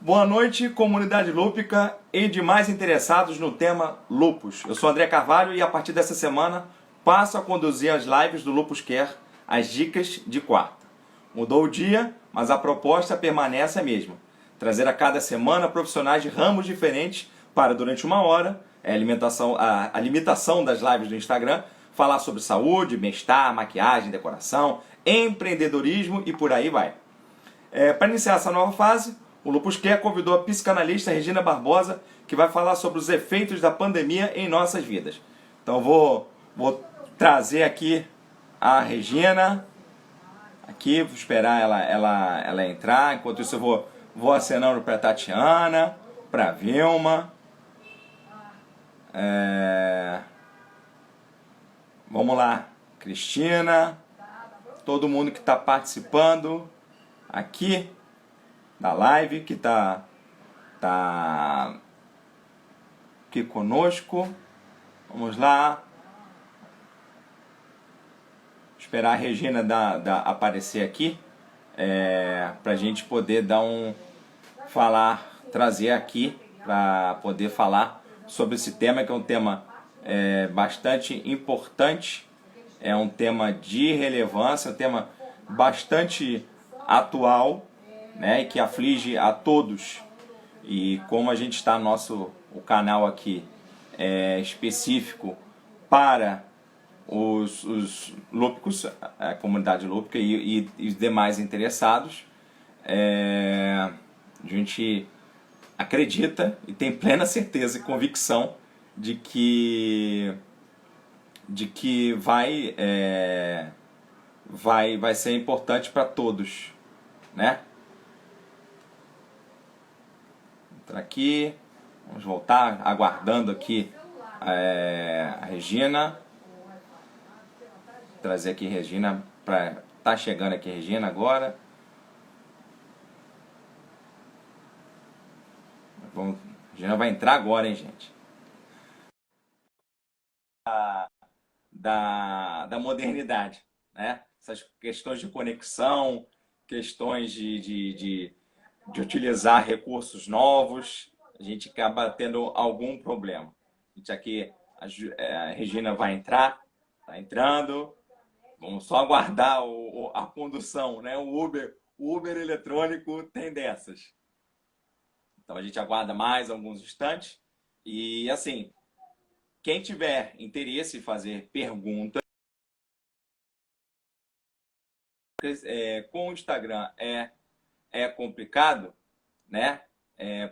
Boa noite, comunidade lúpica e demais interessados no tema lúpus. Eu sou André Carvalho e a partir dessa semana passo a conduzir as lives do Lupus Care, as dicas de quarta. Mudou o dia, mas a proposta permanece a mesma. Trazer a cada semana profissionais de ramos diferentes para, durante uma hora, a limitação das lives do Instagram, falar sobre saúde, bem-estar, maquiagem, decoração, empreendedorismo e por aí vai. Para iniciar essa nova fase, o Lupus Care convidou a psicanalista Regina Barbosa, que vai falar sobre os efeitos da pandemia em nossas vidas. Então vou trazer aqui a Regina, aqui, vou esperar ela entrar. Enquanto isso eu vou acenando para a Tatiana, para a Vilma. Vamos lá, Cristina, todo mundo que está participando aqui da live, que está aqui conosco. Vamos lá. Esperar a Regina aparecer aqui, para a gente poder trazer aqui, para poder falar sobre esse tema, que é um tema bastante importante, é um tema de relevância, um tema bastante atual, né, e que aflige a todos. E como a gente está o canal aqui específico para os lúpicos, a comunidade lúpica e os demais interessados, a gente acredita e tem plena certeza e convicção de que vai ser importante para todos, né? Entrar aqui, vamos voltar, aguardando aqui a Regina. Trazer aqui Regina, tá chegando aqui Regina agora. Regina vai entrar agora, hein, gente? Da modernidade, né? Essas questões de conexão, questões de utilizar recursos novos, a gente acaba tendo algum problema. A gente aqui, a Regina vai entrar, está entrando. Vamos só aguardar a condução, né? O Uber eletrônico tem dessas. Então a gente aguarda mais alguns instantes. E assim, quem tiver interesse em fazer perguntas, com o Instagram é complicado, né?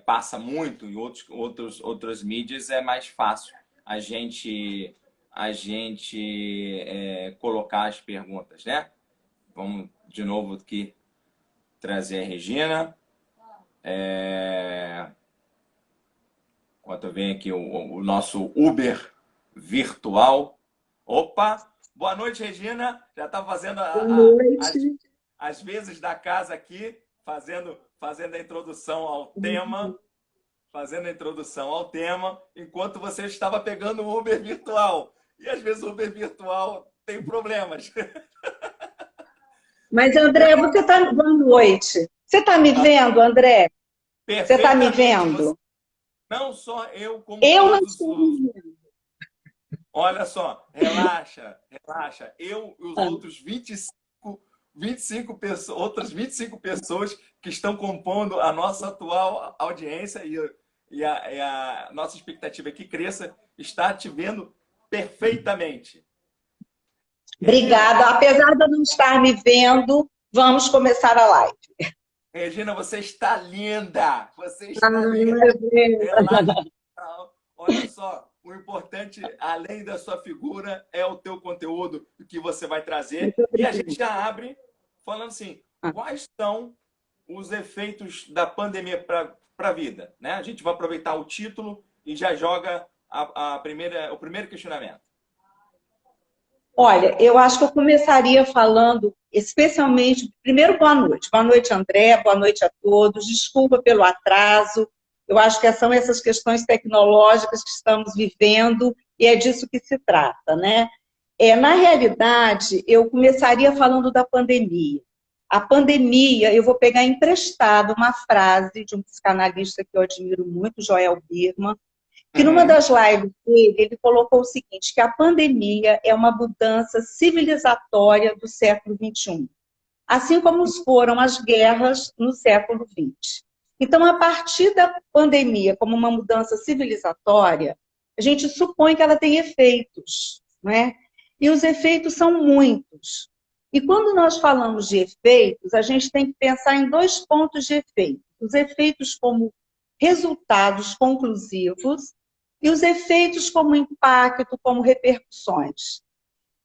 Passa muito, e outras mídias é mais fácil a gente colocar as perguntas, né? Vamos de novo aqui trazer a Regina. Enquanto eu venho aqui o nosso Uber virtual. Opa! Boa noite, Regina. Já está fazendo as vezes da casa aqui, fazendo a introdução ao tema. Enquanto você estava pegando o Uber virtual. E às vezes o Uber virtual tem problemas. Mas, André, boa noite. Você está me vendo, André? Você está me vendo? Não só eu, como eu todos não os... Olha só, relaxa. Eu e os outros 25 pessoas, outras 25 pessoas que estão compondo a nossa atual audiência e a nossa expectativa é que cresça, está te vendo perfeitamente. Obrigada. Apesar de eu não estar me vendo, vamos começar a live. Regina, você está linda! Você está linda! Olha só, o importante, além da sua figura, é o teu conteúdo que você vai trazer. E a gente já abre falando assim, quais são os efeitos da pandemia para a vida, né? A gente vai aproveitar o título e já joga o primeiro questionamento. Olha, eu acho que eu começaria falando, especialmente, primeiro, boa noite. Boa noite, André, boa noite a todos. Desculpa pelo atraso. Eu acho que são essas questões tecnológicas que estamos vivendo e é disso que se trata, né? Na realidade, eu começaria falando da pandemia. a pandemia, eu vou pegar emprestado uma frase de um psicanalista que eu admiro muito, Joel Birman, que numa das lives dele, ele colocou o seguinte, que a pandemia é uma mudança civilizatória do século XXI, assim como foram as guerras no século XX. Então, a partir da pandemia, como uma mudança civilizatória, a gente supõe que ela tem efeitos, né? E os efeitos são muitos. E quando nós falamos de efeitos, a gente tem que pensar em dois pontos de efeito. Os efeitos como resultados conclusivos e os efeitos como impacto, como repercussões.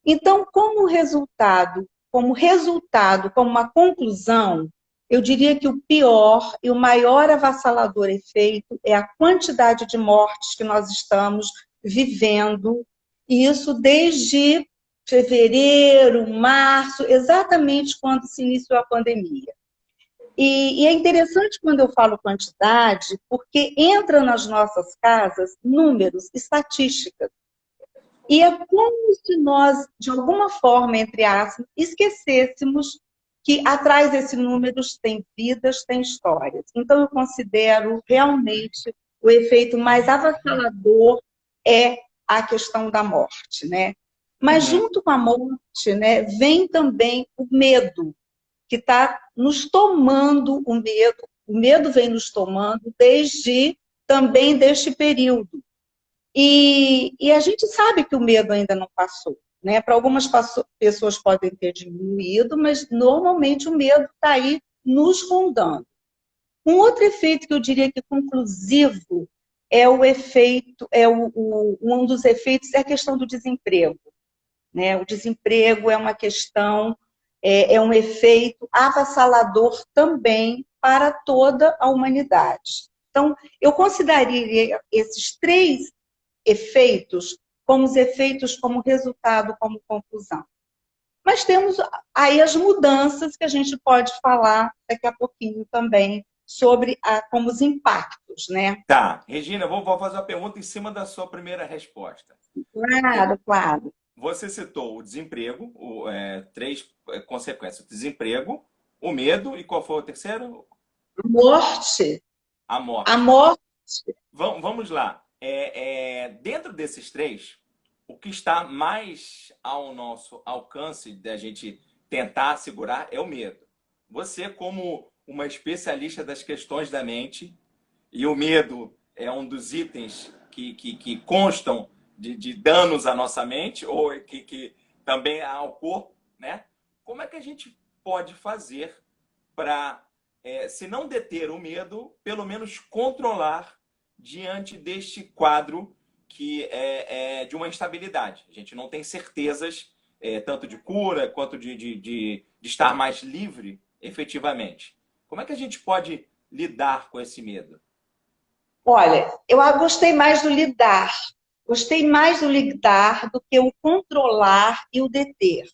Então, como resultado, como uma conclusão, eu diria que o pior e o maior avassalador efeito é a quantidade de mortes que nós estamos vivendo, e isso desde fevereiro, março, exatamente quando se iniciou a pandemia. E é interessante quando eu falo quantidade, porque entra nas nossas casas números, estatísticas. E é como se nós, de alguma forma, entre aspas, esquecêssemos que atrás desses números tem vidas, tem histórias. Então, eu considero realmente o efeito mais avassalador é a questão da morte, né? Mas junto com a morte, né, vem também o medo, que está nos tomando o medo vem nos tomando desde também deste período. E a gente sabe que o medo ainda não passou, né? Para algumas pessoas podem ter diminuído, mas normalmente o medo está aí nos rondando. Um outro efeito que eu diria que conclusivo é o efeito, um dos efeitos é a questão do desemprego, né? O desemprego é uma questão, é um efeito avassalador também para toda a humanidade. Então, eu consideraria esses três efeitos como os efeitos como resultado, como conclusão. Mas temos aí as mudanças que a gente pode falar daqui a pouquinho também sobre como os impactos, né? Tá, Regina, vou fazer uma pergunta em cima da sua primeira resposta. Claro, claro. Você citou o desemprego, três consequências: o desemprego, o medo e qual foi o terceiro? Morte. A A morte. morte. Vamos lá. Dentro desses três, o que está mais ao nosso alcance da gente tentar segurar é o medo. Você, como uma especialista das questões da mente, e o medo é um dos itens que constam de danos à nossa mente, ou que também ao corpo, né? Como é que a gente pode fazer para, se não deter o medo, pelo menos controlar diante deste quadro que é de uma instabilidade? A gente não tem certezas, tanto de cura quanto de estar mais livre efetivamente. Como é que a gente pode lidar com esse medo? Olha, eu gostei mais do lidar. Gostei mais do lidar do que o controlar e o deter.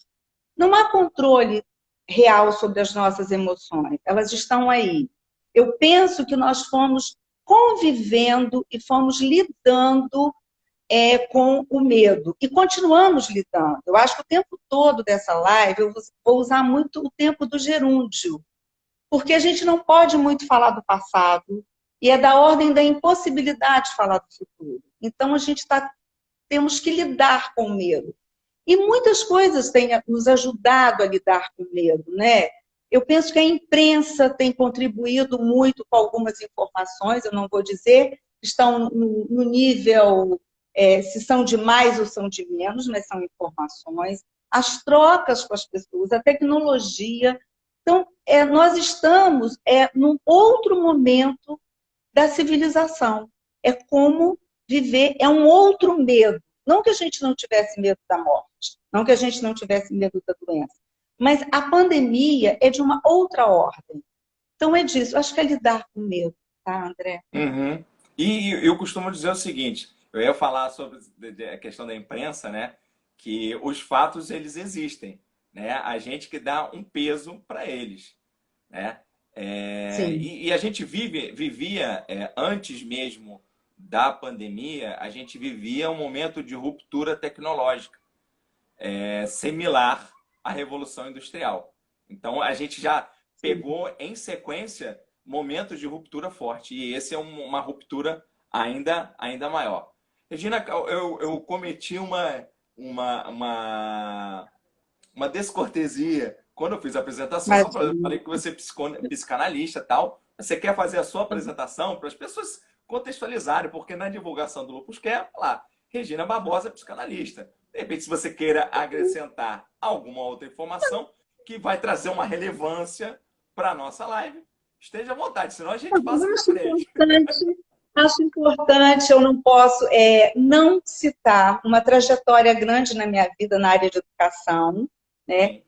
Não há controle real sobre as nossas emoções, elas estão aí. Eu penso que nós fomos convivendo e fomos lidando com o medo, e continuamos lidando. Eu acho que o tempo todo dessa live eu vou usar muito o tempo do gerúndio, porque a gente não pode muito falar do passado, e é da ordem da impossibilidade de falar do futuro. Então, temos que lidar com o medo. E muitas coisas têm nos ajudado a lidar com o medo, né? Eu penso que a imprensa tem contribuído muito com algumas informações, eu não vou dizer que estão no nível, se são de mais ou são de menos, mas são informações. As trocas com as pessoas, a tecnologia. Então, nós estamos num outro momento da civilização. É como viver, é um outro medo. Não que a gente não tivesse medo da morte, não que a gente não tivesse medo da doença, mas a pandemia é de uma outra ordem. Então é disso, acho que é lidar com medo, tá, André? Uhum. E eu costumo dizer o seguinte, eu ia falar sobre a questão da imprensa, né? Que os fatos, eles existem, né? A gente que dá um peso para eles, né? Sim. E a gente vivia, antes mesmo da pandemia, a gente vivia um momento de ruptura tecnológica, similar à Revolução Industrial. Então, a gente já pegou em sequência momentos de ruptura forte. E esse é uma ruptura ainda maior. Regina, eu cometi uma, uma, uma descortesia quando eu fiz a apresentação. Só Imagina. falei que você é psicanalista e tal. Você quer fazer a sua apresentação para as pessoas contextualizarem, porque na divulgação do Lupus quer falar Regina Barbosa, psicanalista. De repente, se você queira acrescentar alguma outra informação que vai trazer uma relevância para a nossa live, esteja à vontade, senão a gente passa para frente. Acho importante, eu não posso não citar uma trajetória grande na minha vida na área de educação, né?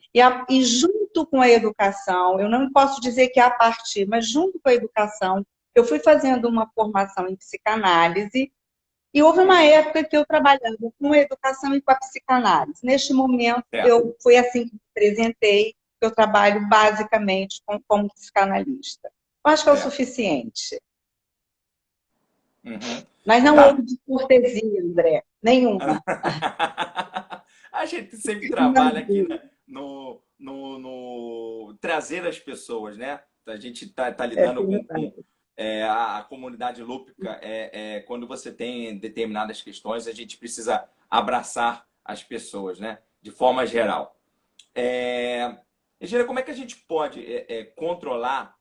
E junto com a educação, eu não posso dizer que é a partir, mas junto com a educação, eu fui fazendo uma formação em psicanálise e houve uma época que eu trabalhava com a educação e com a psicanálise. Neste momento, foi assim que me apresentei, eu trabalho basicamente como psicanalista. Eu acho que é o suficiente. Uhum. Mas não houve descortesia, André, nenhuma. A gente sempre trabalha aqui no trazer as pessoas, né? A gente está lidando com a comunidade lúpica. Quando você tem determinadas questões, a gente precisa abraçar as pessoas, né? De forma geral. Regina, como é que a gente pode controlar?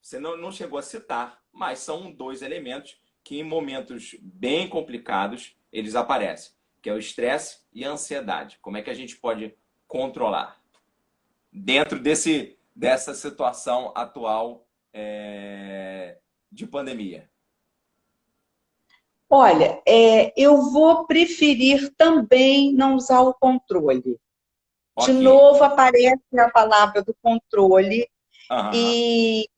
Você não chegou a citar, mas são dois elementos que em momentos bem complicados eles aparecem, que é o estresse e a ansiedade. Como é que a gente pode controlar dentro dessa situação atual de pandemia? Olha, eu vou preferir também não usar o controle. De novo aparece a palavra do controle. E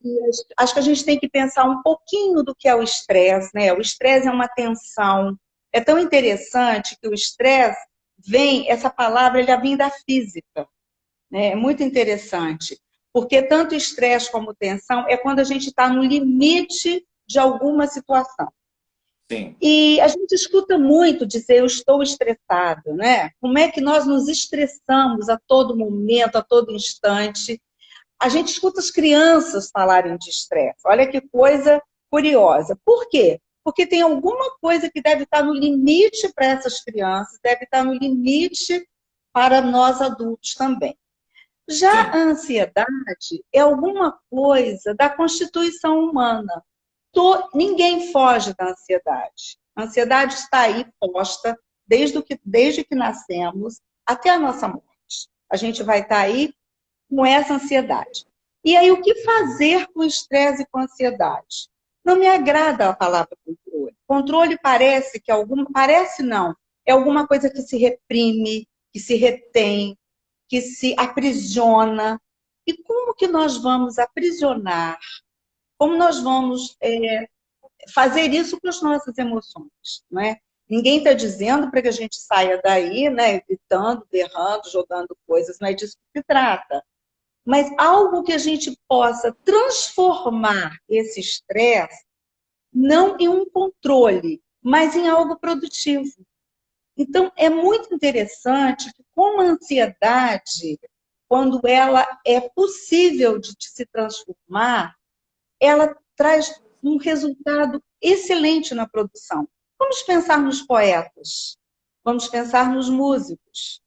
acho que a gente tem que pensar um pouquinho do que é o estresse, né? O estresse é uma tensão. É tão interessante que o estresse essa palavra ele vem da física, né? É muito interessante, porque tanto estresse como tensão é quando a gente está no limite de alguma situação. Sim. E a gente escuta muito dizer eu estou estressado, né? Como é que nós nos estressamos a todo momento, a todo instante? A gente escuta as crianças falarem de estresse. Olha que coisa curiosa. Por quê? Porque tem alguma coisa que deve estar no limite para essas crianças, deve estar no limite para nós adultos também. Já a ansiedade é alguma coisa da constituição humana. Ninguém foge da ansiedade. A ansiedade está aí posta desde que nascemos até a nossa morte. A gente vai estar aí com essa ansiedade. E aí, o que fazer com estresse e com ansiedade? Não me agrada a palavra controle. Controle parece que parece não, é alguma coisa que se reprime, que se retém, que se aprisiona. E como que nós vamos aprisionar? Como nós vamos fazer isso com as nossas emoções, não é? Ninguém está dizendo para que a gente saia daí, né, gritando, berrando, jogando coisas, não é disso que se trata. Mas algo que a gente possa transformar esse estresse não em um controle, mas em algo produtivo. Então, é muito interessante que, como a ansiedade, quando ela é possível de se transformar, ela traz um resultado excelente na produção. Vamos pensar nos poetas, vamos pensar nos músicos,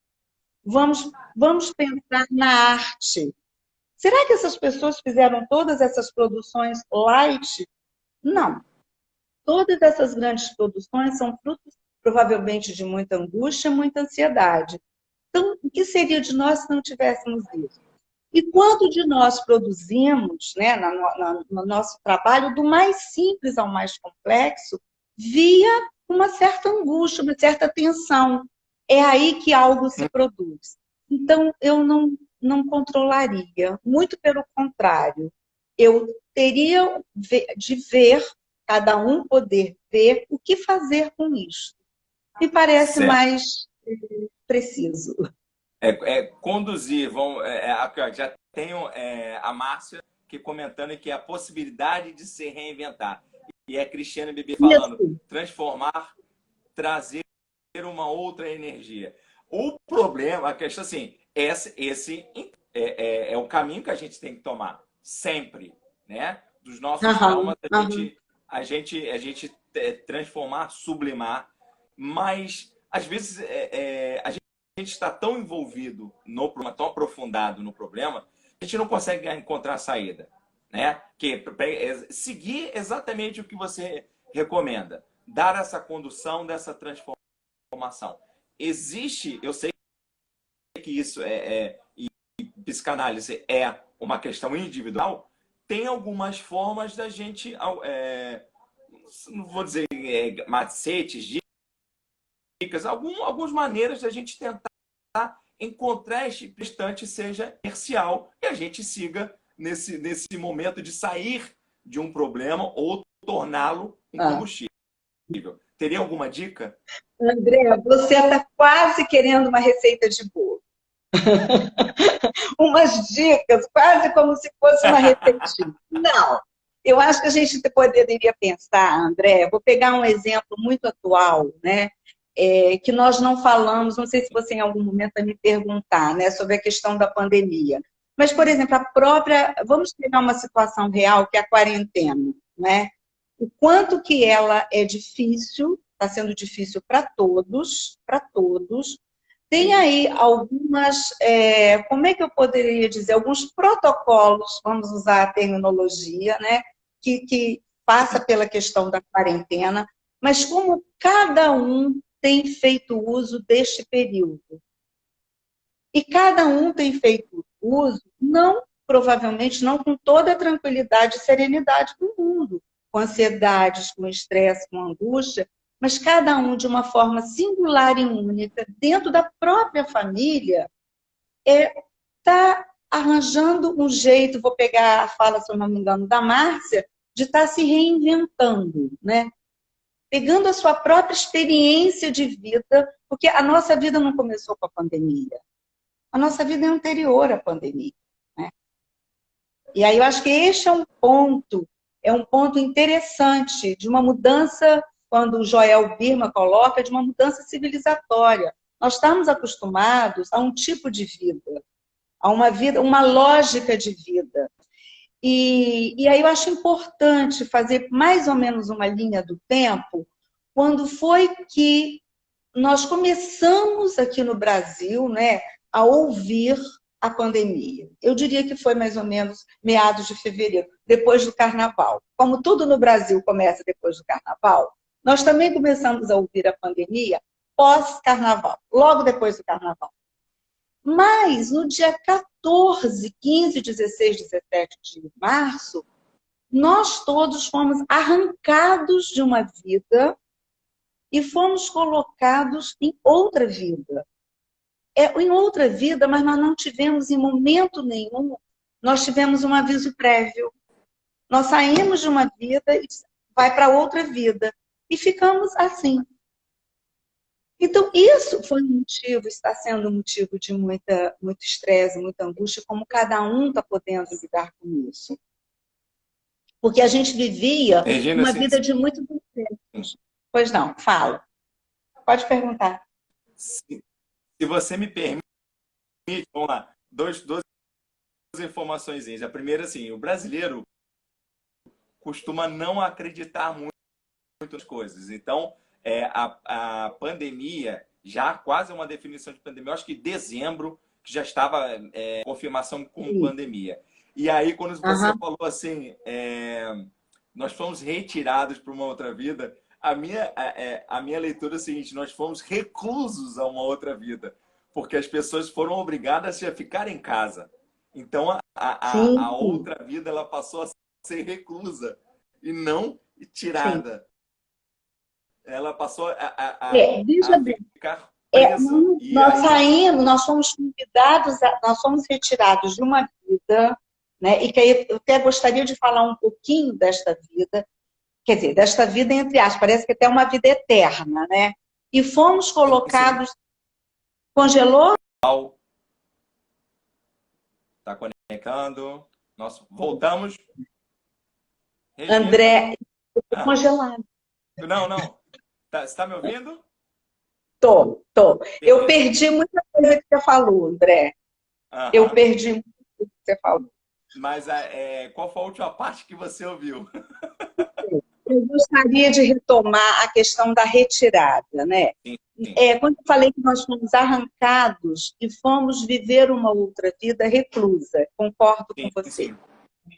vamos pensar na arte. Será que essas pessoas fizeram todas essas produções light? Não. Todas essas grandes produções são frutos, provavelmente, de muita angústia, muita ansiedade. Então, o que seria de nós se não tivéssemos isso? E quanto de nós produzimos, né, no nosso trabalho, do mais simples ao mais complexo, via uma certa angústia, uma certa tensão. É aí que algo se produz. Então, eu não controlaria. Muito pelo contrário. Eu teria de ver, cada um poder ver o que fazer com isso. Me parece mais preciso. Conduzir, já tenho a Márcia que comentando que é a possibilidade de se reinventar. E a Cristiane Bebê falando, transformar, trazer uma outra energia. O problema, a questão assim, esse é o caminho que a gente tem que tomar, sempre, né? Dos nossos Aham, traumas, aham. a gente transformar, sublimar, mas às vezes a gente está tão envolvido no problema, tão aprofundado no problema, a gente não consegue encontrar a saída, né? Que seguir exatamente o que você recomenda, dar essa condução dessa transformação. Existe, eu sei que isso psicanálise é uma questão individual, tem algumas formas da gente, não vou dizer macetes, dicas, algumas maneiras da gente tentar encontrar este instante seja comercial e a gente siga nesse momento de sair de um problema ou torná-lo um Ah. combustível. Teria alguma dica? André, você está quase querendo uma receita de bolo. Umas dicas, quase como se fosse uma receitinha. Não. Eu acho que a gente poderia pensar, André, vou pegar um exemplo muito atual, né? Que nós não falamos, não sei se você em algum momento vai me perguntar, né, sobre a questão da pandemia. Mas, por exemplo, vamos pegar uma situação real, que é a quarentena, né? O quanto que ela é difícil, está sendo difícil para todos, para todos. Tem aí algumas, como é que eu poderia dizer, alguns protocolos, vamos usar a terminologia, né, que passa pela questão da quarentena, mas como cada um tem feito uso deste período. E cada um tem feito uso, não, provavelmente, não com toda a tranquilidade e serenidade do mundo, com ansiedades, com estresse, com angústia, mas cada um de uma forma singular e única, dentro da própria família, está arranjando um jeito, vou pegar a fala, se eu não me engano, da Márcia, de estar se reinventando, né? Pegando a sua própria experiência de vida, porque a nossa vida não começou com a pandemia. A nossa vida é anterior à pandemia, né? E aí eu acho que este é um ponto interessante de uma mudança, quando o Joel Birma coloca, de uma mudança civilizatória. Nós estamos acostumados a um tipo de vida, a uma vida, uma lógica de vida. E aí eu acho importante fazer mais ou menos uma linha do tempo, quando foi que nós começamos aqui no Brasil, né, a ouvir a pandemia. Eu diria que foi mais ou menos meados de fevereiro, depois do Carnaval. Como tudo no Brasil começa depois do Carnaval, nós também começamos a ouvir a pandemia pós-Carnaval, logo depois do Carnaval. Mas no dia 14, 15, 16, 17 de março, nós todos fomos arrancados de uma vida e fomos colocados em outra vida. Em outra vida, mas nós não tivemos em momento nenhum, nós tivemos um aviso prévio. Nós saímos de uma vida e vai para outra vida. E ficamos assim. Então, isso foi um motivo, está sendo um motivo de muito estresse, muita angústia, como cada um está podendo lidar com isso. Porque a gente vivia Regina, uma vida de muitos excessos. Pois não, fala. Pode perguntar. se você me permite, vamos lá, duas informações. A primeira, assim, o brasileiro costuma não acreditar muito nas coisas. Então, a pandemia, já quase uma definição de pandemia, eu acho que dezembro, que já estava confirmação como pandemia. E aí, quando você falou assim, nós fomos retirados para uma outra vida, a minha leitura é a seguinte: nós fomos reclusos a uma outra vida, porque as pessoas foram obrigadas a ficar em casa. Então, a outra vida ela passou a ser reclusa e não tirada. Sim. Ela passou a ficar presa. Nós saímos, nós fomos convidados, nós fomos retirados de uma vida, né? E que aí eu até gostaria de falar um pouquinho desta vida, quer dizer, desta vida entre aspas, parece que até uma vida eterna, né? E fomos colocados... Sim. Congelou? Está conectando. Nós voltamos. Regina. André, congelado. Não. Você está me ouvindo? Tô. Eu perdi muita coisa que você falou, André. Eu Aham. perdi muito o que você falou. Mas qual foi a última parte que você ouviu? Eu gostaria de retomar a questão da retirada, né? Sim, sim, Quando eu falei que nós fomos arrancados e fomos viver uma outra vida reclusa, concordo com sim, você. sim,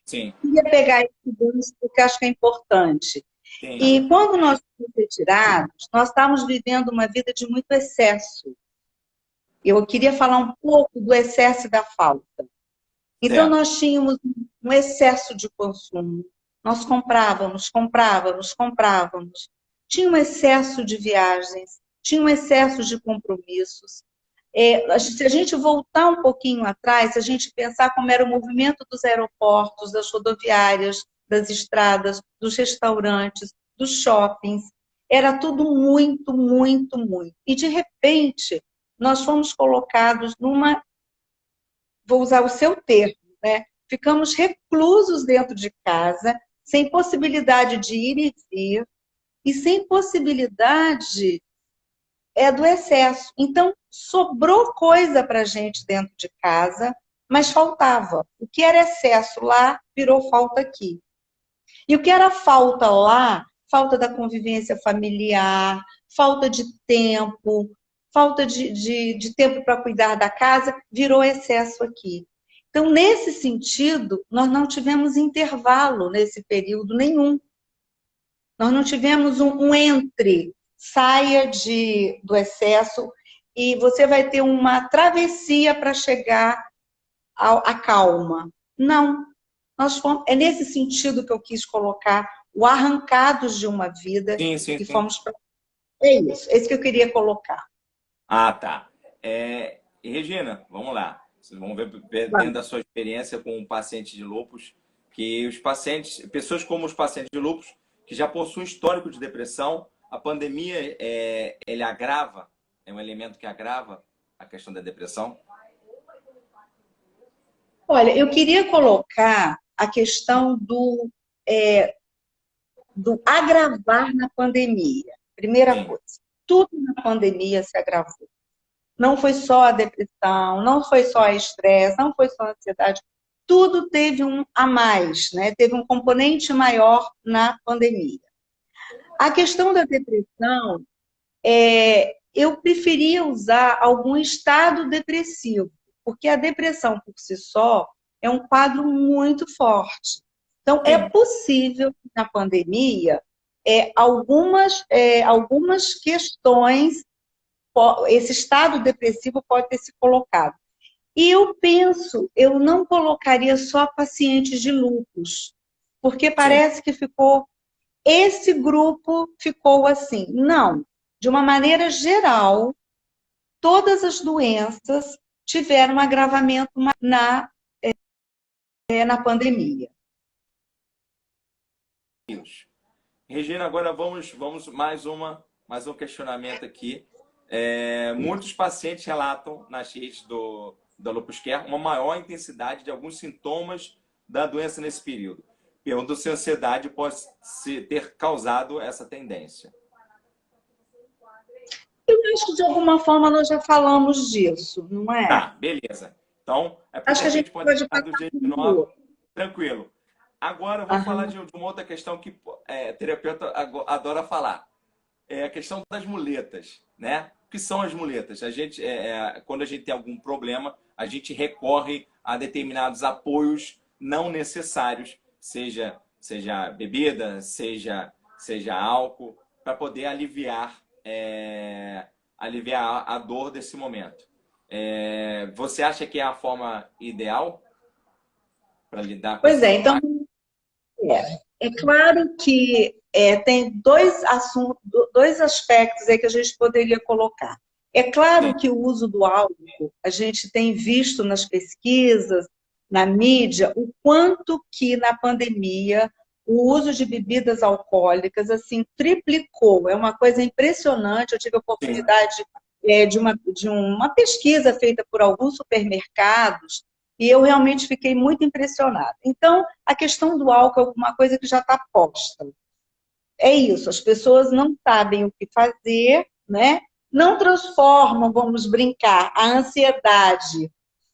sim, Queria pegar esse gancho porque acho que é importante. sim, E quando nós fomos retirados, nós estávamos vivendo uma vida de muito excesso. Eu queria falar um pouco do excesso e da falta. Então, certo. nós tínhamos um excesso de consumo. Nós comprávamos, comprávamos, comprávamos. Tinha um excesso de viagens, tinha um excesso de compromissos. Se a gente voltar um pouquinho atrás, se a gente pensar como era o movimento dos aeroportos, das rodoviárias, das estradas, dos restaurantes, dos shoppings, era tudo muito, muito, muito. E, de repente, nós fomos colocados numa, vou usar o seu termo, né? Ficamos reclusos dentro de casa, sem possibilidade de ir e vir, e sem possibilidade do excesso. Então, sobrou coisa para a gente dentro de casa, mas faltava. O que era excesso lá virou falta aqui. E o que era falta lá, falta da convivência familiar, falta de tempo, falta de tempo para cuidar da casa, virou excesso aqui. Então, nesse sentido, nós não tivemos intervalo nesse período nenhum. Nós não tivemos um entre, saia do excesso e você vai ter uma travessia para chegar à calma. Não. É nesse sentido que eu quis colocar o arrancados de uma vida Sim, sim, e sim. fomos para. É isso, é isso que eu queria colocar. Ah, tá. E Regina, vamos lá. Vocês vão ver dentro da sua experiência com um paciente de lúpus, que os pacientes, pessoas como os pacientes de lúpus, que já possuem histórico de depressão, a pandemia ele agrava, é um elemento que agrava a questão da depressão? Olha, eu queria colocar a questão do agravar na pandemia. Primeira Sim, coisa, tudo na pandemia se agravou. Não foi só a depressão, não foi só a estresse, não foi só a ansiedade. Tudo teve um a mais, né? Teve um componente maior na pandemia. A questão da depressão, eu preferia usar algum estado depressivo, porque a depressão por si só é um quadro muito forte. Então, é sim. possível que na pandemia algumas questões, esse estado depressivo pode ter se colocado. E eu penso, eu não colocaria só pacientes de lúpus, porque Sim. parece que esse grupo ficou assim. Não, de uma maneira geral, todas as doenças tiveram um agravamento na pandemia. Regina, agora vamos mais um questionamento aqui. Muitos pacientes relatam nas redes da Lupus Care uma maior intensidade de alguns sintomas da doença nesse período. Pergunto se a ansiedade pode ter causado essa tendência. Eu acho que de alguma forma nós já falamos disso, não é? Tá, beleza. Então, é porque Acho que a a gente gente pode pode falar passar do jeito por de um nós, outro. tranquilo. Agora eu vou falar Aham. de uma outra questão que terapeuta adora falar. É a questão das muletas, né? O que são as muletas? Quando a gente tem algum problema, a gente recorre a determinados apoios não necessários, seja bebida, seja álcool, para poder aliviar a dor desse momento. Você acha que é a forma ideal para lidar com Pois esses é, então, impactos? é claro que tem dois aspectos aí que a gente poderia colocar. É Sim, claro que o uso do álcool, a gente tem visto nas pesquisas, na mídia, o quanto que na pandemia o uso de bebidas alcoólicas assim triplicou. É uma coisa impressionante. Eu tive a sim, oportunidade de uma pesquisa feita por alguns supermercados e eu realmente fiquei muito impressionada. Então, a questão do álcool é uma coisa que já está posta. É isso, as pessoas não sabem o que fazer, né? Não transformam, vamos brincar, a ansiedade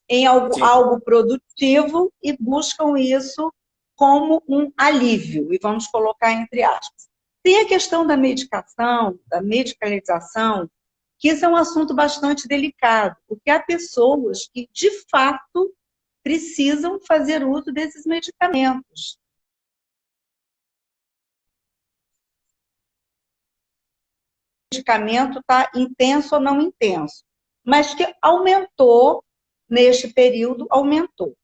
em algo produtivo e buscam isso como um alívio, e vamos colocar entre aspas. Tem a questão da medicação, da medicalização, que isso é um assunto bastante delicado, porque há pessoas que, de fato, precisam fazer uso desses medicamentos. O medicamento está intenso ou não intenso, mas que aumentou neste período, aumentou.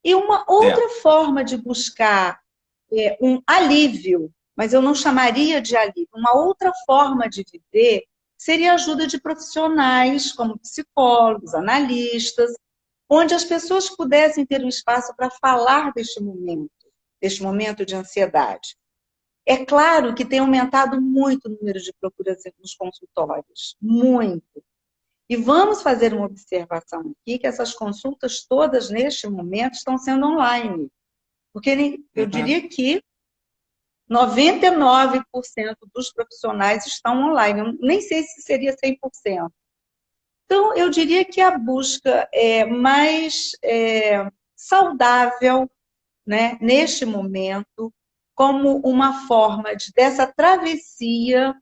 E uma outra forma de buscar um alívio, mas eu não chamaria de alívio, uma outra forma de viver seria a ajuda de profissionais, como psicólogos, analistas, onde as pessoas pudessem ter um espaço para falar deste momento de ansiedade. É claro que tem aumentado muito o número de procuras nos consultórios, muito. E vamos fazer uma observação aqui, que essas consultas todas, neste momento, estão sendo online. Porque eu diria que 99% dos profissionais estão online. Eu nem sei se seria 100%. Então, eu diria que a busca é mais saudável, né, neste momento, como uma forma dessa travessia,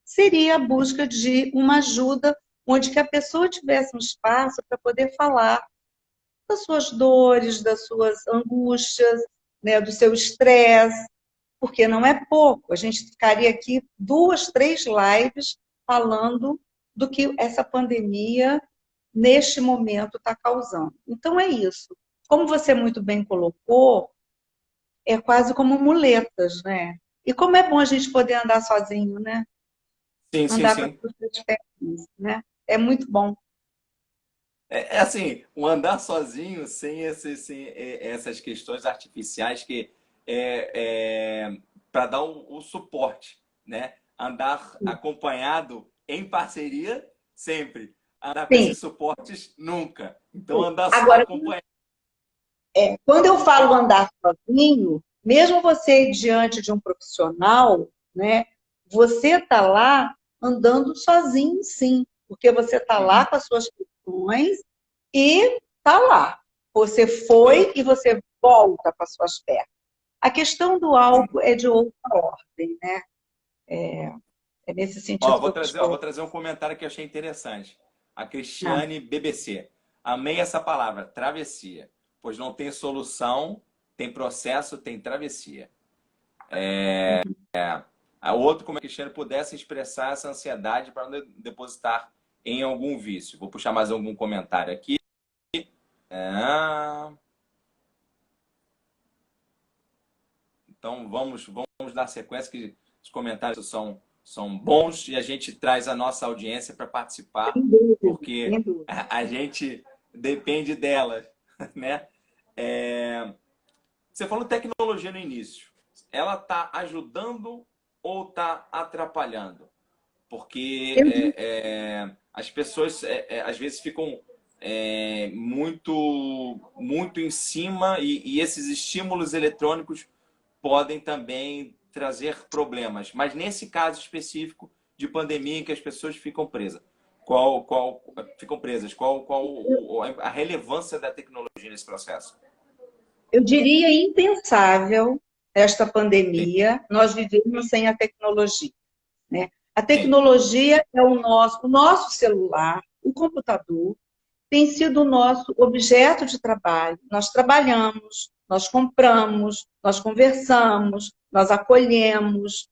seria a busca de uma ajuda onde que a pessoa tivesse um espaço para poder falar das suas dores, das suas angústias, né, do seu estresse, porque não é pouco. A gente ficaria aqui 2, 3 lives falando do que essa pandemia, neste momento, está causando. Então, é isso. Como você muito bem colocou, é quase como muletas, né? E como é bom a gente poder andar sozinho, né? Sim, sim, Andar com as sim. suas pernas, né? É muito bom. É assim, o andar sozinho, sem essas questões artificiais que para dar o suporte, né? Andar acompanhado em parceria sempre. Andar com Sim. esses suportes nunca. Então andar Agora, acompanhado. quando eu falo andar sozinho, mesmo você diante de um profissional, né? Você está lá andando sozinho, sim, porque você está lá com as suas questões e está lá. Você Sim. foi e você volta para as suas pernas. A questão do álcool é de outra ordem, né? É nesse Ó, sentido que vou eu quis trazer, ó, vou colocar. trazer um comentário que eu achei interessante. A Cristiane BBC. Amei essa palavra, travessia. Pois não tem solução, tem processo, tem travessia. A outro, como a Cristiane pudesse expressar essa ansiedade para não depositar em algum vício. Vou puxar mais algum comentário aqui. Ah, então vamos dar sequência, que os comentários são bons e a gente traz a nossa audiência para participar, Sem dúvida, porque sem dúvida. a gente depende delas, né? Você falou tecnologia no início. Ela está ajudando ou está atrapalhando? Porque Eu digo, as pessoas às vezes ficam muito em cima e esses estímulos eletrônicos podem também trazer problemas. Mas nesse caso específico de pandemia em que as pessoas ficam presas, ficam presas? A relevância da tecnologia nesse processo? eu diria impensável esta pandemia, nós vivemos sem a tecnologia, né? A Sim. tecnologia é o nosso celular, o computador, tem sido o nosso objeto de trabalho. Nós trabalhamos, nós compramos, nós conversamos, nós acolhemos,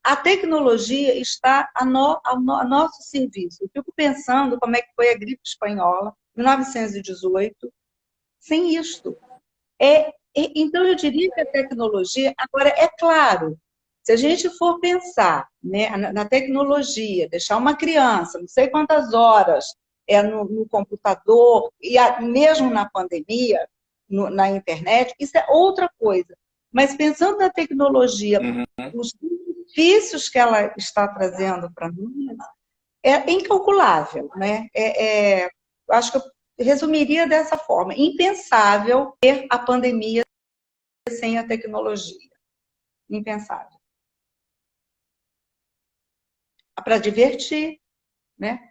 a tecnologia está a nosso serviço. Eu fico pensando como é que foi a gripe espanhola, em 1918, sem isto. Então, eu diria que a tecnologia, agora, é claro, se a gente for pensar, né, na tecnologia, deixar uma criança, não sei quantas horas no computador, e mesmo na pandemia, na internet, isso é outra coisa. Mas pensando na tecnologia, Uhum. os benefícios que ela está trazendo para nós, é incalculável, né? Acho que eu resumiria dessa forma: impensável ter a pandemia sem a tecnologia. Impensável. Para divertir, né?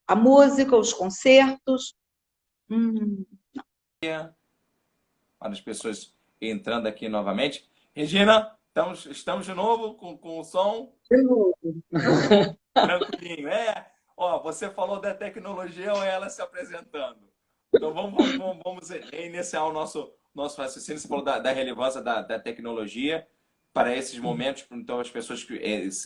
A música, os concertos. Para as pessoas entrando aqui novamente. Regina, estamos de novo com o som De novo. tranquilinho. Ó, você falou da tecnologia ou ela se apresentando. Então vamos iniciar o nosso raciocínio. Você falou da relevância da tecnologia para esses momentos. Então as pessoas que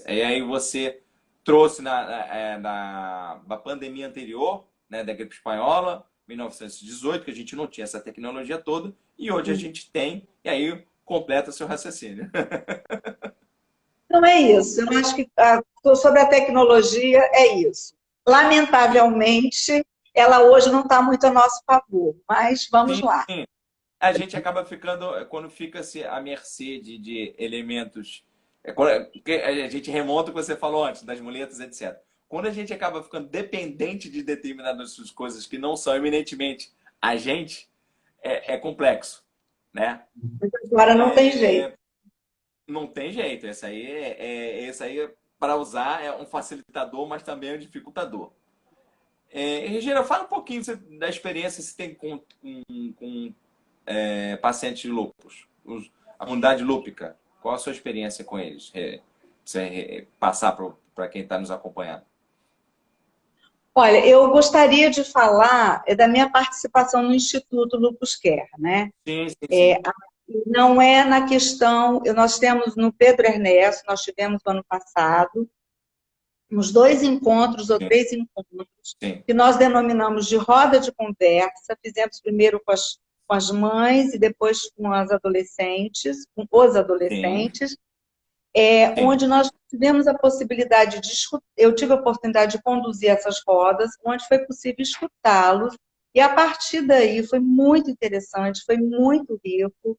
aí você trouxe da pandemia anterior, né, da gripe espanhola, 1918, que a gente não tinha essa tecnologia toda, e hoje a gente tem, e aí completa seu raciocínio. Não é isso. Eu acho que sobre a tecnologia é isso. Lamentavelmente, ela hoje não está muito a nosso favor, mas vamos lá. Sim, a gente acaba ficando, quando fica-se à mercê de elementos, a gente remonta o que você falou antes, das muletas, etc. Quando a gente acaba ficando dependente de determinadas coisas que não são eminentemente a gente, é complexo, né? Agora não tem jeito. Não tem jeito. Esse aí para usar, é um facilitador, mas também é um dificultador. Regina, fala um pouquinho da experiência que você tem com pacientes de lúpus, a comunidade lúpica. Qual a sua experiência com eles? Você passar para quem está nos acompanhando. Olha, eu gostaria de falar da minha participação no Instituto Lupus Care, né? Sim. Não é na questão... Nós temos no Pedro Ernesto, nós tivemos no ano passado, uns 2 encontros ou 3 encontros, Sim. que nós denominamos de roda de conversa. Fizemos primeiro com as mães e depois com as adolescentes, com os adolescentes, onde nós tivemos a possibilidade de escutar. Eu tive a oportunidade de conduzir essas rodas, onde foi possível escutá-los, e a partir daí foi muito interessante, foi muito rico,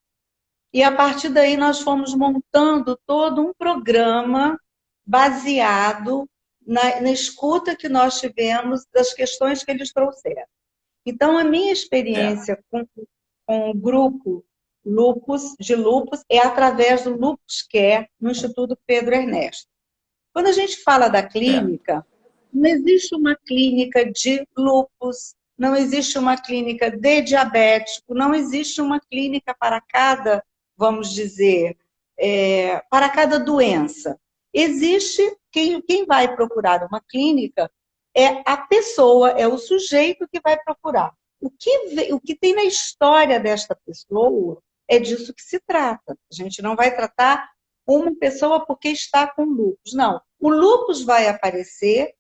e a partir daí nós fomos montando todo um programa baseado na escuta que nós tivemos das questões que eles trouxeram. Então, a minha experiência com o grupo de lúpus é através do Lupus Care no Instituto Pedro Ernesto. Quando a gente fala da clínica, não existe uma clínica de lúpus, não existe uma clínica de diabético, não existe uma clínica para cada, vamos dizer, para cada doença. Existe quem vai procurar uma clínica é a pessoa, é o sujeito que vai procurar. O que tem na história desta pessoa é disso que se trata. A gente não vai tratar uma pessoa porque está com lúpus. Não. O lúpus vai aparecer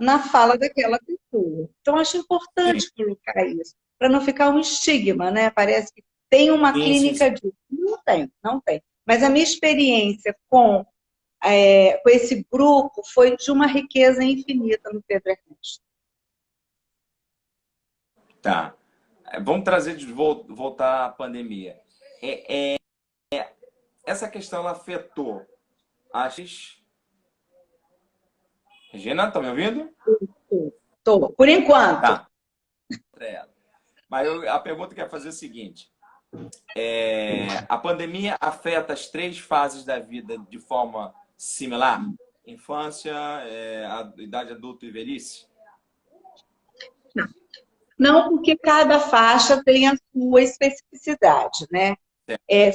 na fala daquela pessoa. Então, acho importante colocar isso, para não ficar um estigma, né? Parece que tem uma clínica disso. Não tem. Mas a minha experiência com esse grupo foi de uma riqueza infinita no Pedro Ernesto. Tá. Vamos trazer voltar à pandemia. Essa questão ela afetou as... Regina, tá me ouvindo? Tô. Por enquanto. Tá. Mas a pergunta que eu ia fazer é o seguinte. A pandemia afeta as 3 fases da vida de forma similar? Infância, a idade adulta e velhice? Não, porque cada faixa tem a sua especificidade, né?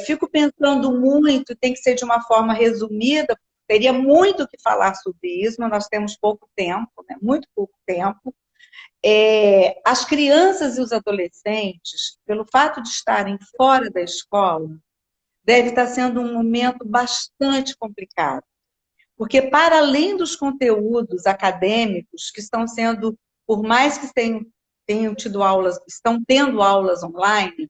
Fico pensando muito, tem que ser de uma forma resumida, teria muito o que falar sobre isso, mas nós temos pouco tempo, né? Muito pouco tempo. As crianças e os adolescentes, pelo fato de estarem fora da escola, deve estar sendo um momento bastante complicado. Porque, para além dos conteúdos acadêmicos que estão sendo, por mais que tenham tido aulas, estão tendo aulas online,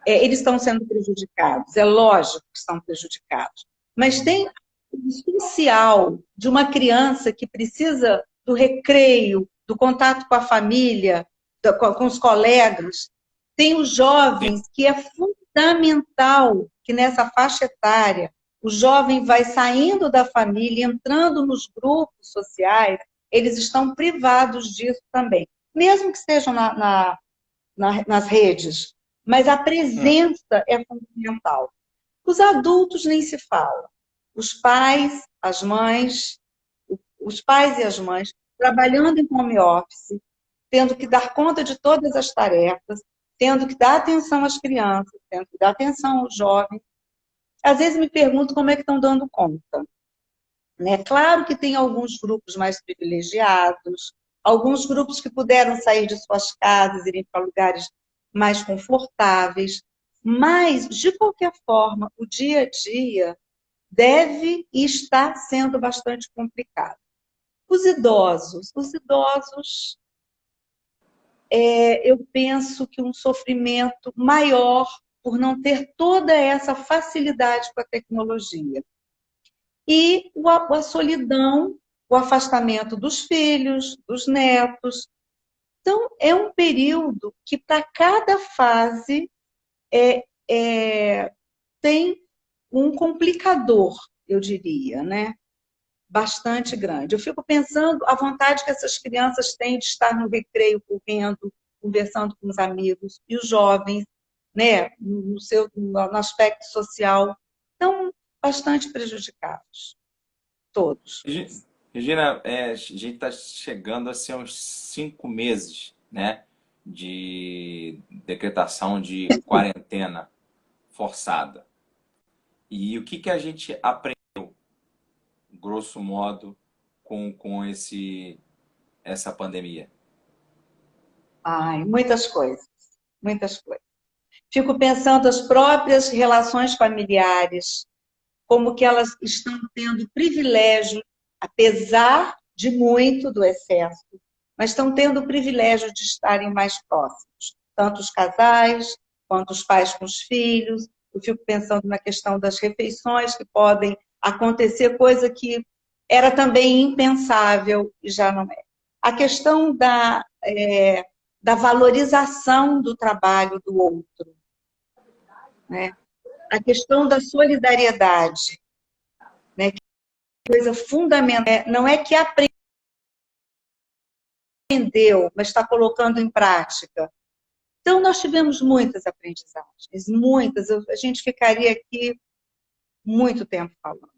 eles estão sendo prejudicados. É lógico que estão prejudicados. Mas tem o essencial de uma criança que precisa do recreio, do contato com a família, com os colegas. Tem os jovens, que é fundamental que nessa faixa etária o jovem vai saindo da família, entrando nos grupos sociais, eles estão privados disso também. Mesmo que estejam nas redes, mas a presença é fundamental. Os adultos nem se fala. Os pais e as mães, trabalhando em home office, tendo que dar conta de todas as tarefas, tendo que dar atenção às crianças, tendo que dar atenção aos jovens. Às vezes me pergunto como é que estão dando conta. Né? Claro que tem alguns grupos mais privilegiados, alguns grupos que puderam sair de suas casas, irem para lugares mais confortáveis, mas, de qualquer forma, o dia a dia deve e está sendo bastante complicado. Os idosos, eu penso que um sofrimento maior por não ter toda essa facilidade com a tecnologia. E a solidão, o afastamento dos filhos, dos netos. Então, é um período que, para cada fase, tem um complicador, eu diria, né? Bastante grande. Eu fico pensando a vontade que essas crianças têm de estar no recreio correndo, conversando com os amigos, e os jovens, né, no aspecto social, estão bastante prejudicados, todos. Regina, a gente está chegando a ser uns 5 meses, né, de decretação de quarentena forçada. E o que a gente aprendeu, grosso modo, com essa pandemia? Ai, muitas coisas, muitas coisas. Fico pensando as próprias relações familiares, como que elas estão tendo privilégio, apesar de muito do excesso, mas estão tendo o privilégio de estarem mais próximos, tanto os casais, quanto os pais com os filhos. Eu fico pensando na questão das refeições que podem acontecer, coisa que era também impensável e já não é. A questão da valorização do trabalho do outro, né? A questão da solidariedade, né? Que é coisa fundamental. Não é que aprendeu, mas está colocando em prática. Então, nós tivemos muitas aprendizagens, muitas. A gente ficaria aqui muito tempo falando.